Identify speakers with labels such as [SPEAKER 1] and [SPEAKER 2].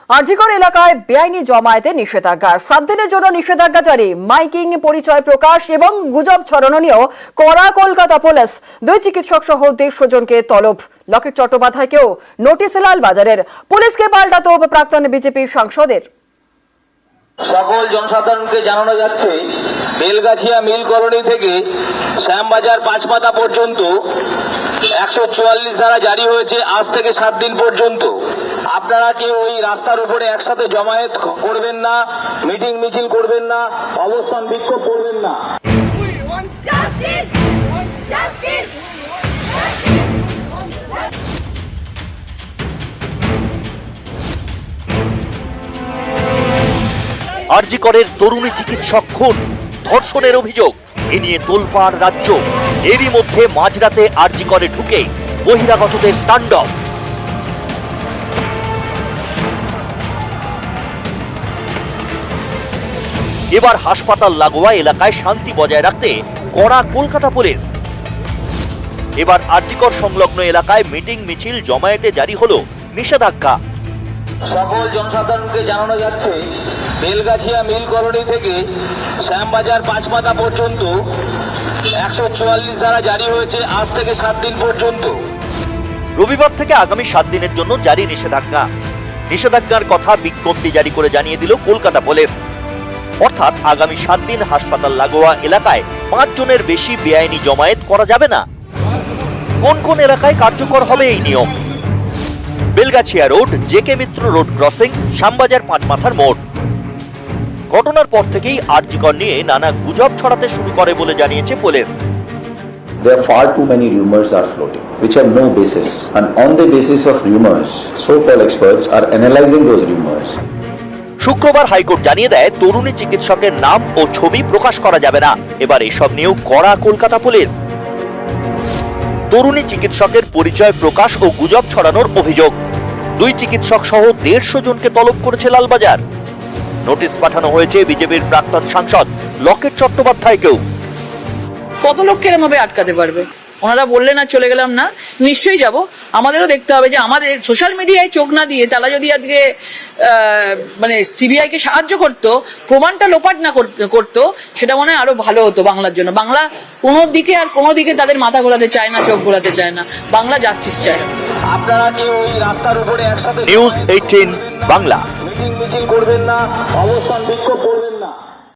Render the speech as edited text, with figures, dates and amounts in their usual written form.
[SPEAKER 1] আরজিকর এলাকায় বেআইনি জমায়েতে নিষেধাজ্ঞা, 7 দিনের জন্য নিষেধাজ্ঞা জারি। মাইকিং, পরিচয় প্রকাশ এবং গুজব ছড়ানো নিয়েও কড়া কলকাতা পুলিশ। 2 চিকিৎসক সহ 150 জনকে তলব। লকেট চট্টোপাধ্যায়কেও নোটিশ লালবাজারের। পুলিশকে পাল্টা তোপ প্রাক্তন বিজেপি সাংসদের।
[SPEAKER 2] সকল জনসাধারণকে জানানো যাচ্ছে, বেলগাছিয়া মিল কলোনি থেকে শ্যামবাজার পাঁচমাথা পর্যন্ত 144 ধারা জারি হয়েছে আজ থেকে 7 দিন পর্যন্ত। আপনারা কেউ ওই রাস্তার উপরে একসাথে জমায়েত করবেন না, মিটিং মিছিল করবেন না, অবস্থান বিক্ষোভ করবেন না।
[SPEAKER 3] আরজিকরের তরুণী চিকিৎসক খুন, ধর্ষণের অভিযোগ, এ নিয়ে তোলপাড় রাজ্য। এরই মধ্যে মাঝরাতে আরজিকরে ঢুকে বহিরাগতদের তাণ্ডব। এবার হাসপাতাল লাগোয়া এলাকায় শান্তি বজায় রাখতে কড়া কলকাতা পুলিশ। এবার আরজিকর সংলগ্ন এলাকায় মিটিং মিছিল জমায়েতে জারি হলো নিষেধাজ্ঞা।
[SPEAKER 2] সকল জনসাধারণকে জানানো যাচ্ছে, বেলগাছিয়া মিল কলোনি থেকে শ্যামবাজার পাঁচমাথা পর্যন্ত 144 ধারা জারি হয়েছে আজ থেকে 7 দিন পর্যন্ত।
[SPEAKER 3] রবিবার থেকে আগামী 7 দিনের জন্য জারি নিষেধাজ্ঞা। নিষেধাজ্ঞার কথা বিজ্ঞপ্তি জারি করে জানিয়ে দিল কলকাতা পুলিশ। অর্থাৎ আগামী 7 দিন হাসপাতাল লাগোয়া এলাকায় 5 জনের বেশি বেআইনি জমায়েত করা যাবে না। কোন কোন এলাকায় কার্যকর হবে এই নিয়ম? বেলগাছিয়া রোড, জেকে মিত্র রোড ক্রসিং, শ্যামবাজার পাঁচমাথার মোড়। ঘটনার পর থেকেই আরজিকর নিয়ে নানা গুজব ছড়াতে শুরু করে বলে জানিয়েছে police.
[SPEAKER 4] There are far too many rumors are floating, which have no basis. And on the basis of rumors, so-called experts are analyzing those rumors.
[SPEAKER 3] শুক্রবার হাইকোর্ট জানিয়ে দেয়, তরুণী চিকিৎসকের নাম ও ছবি প্রকাশ করা যাবে না। এবার এসব নিয়েও কড়া কলকাতা পুলিশ। তরুণী চিকিৎসকের পরিচয় প্রকাশ ও গুজব ছড়ানোর অভিযোগ। 2 চিকিৎসক সহ 150 জনকে তলব করেছে লালবাজার। নোটিশ পাঠানো হয়েছে বিজেপির প্রাক্তন সাংসদ লকেট চট্টোপাধ্যায়কেও।
[SPEAKER 5] কত লোককে এরকম ভাবে আটকাতে পারবে? ওনারা বললেন আর চলে গেলাম না, নিশ্চয়ই যাব। আমাদেরও দেখতে হবে যে আমাদের সোশ্যাল মিডিয়ায় চোখ না দিয়ে তারা যদি আজকে মানে সিবিআই কে সাহায্য করতো, প্রমাণটা লোপাট না করতো, সেটা মনে হয় আরো ভালো হতো বাংলার জন্য। বাংলা কোনো দিকে তাদের মাথা ঘোরাতে চায় না, চোখ ঘোরাতে চায় না। বাংলা জাস্টিস চায়।
[SPEAKER 2] আপনারা কেউ ওই রাস্তার উপরে একসাথে
[SPEAKER 3] নিউজ 18 বাংলা।
[SPEAKER 2] মিটিং মিছিল করবেন না, অবস্থান বিক্ষোভ করবেন না।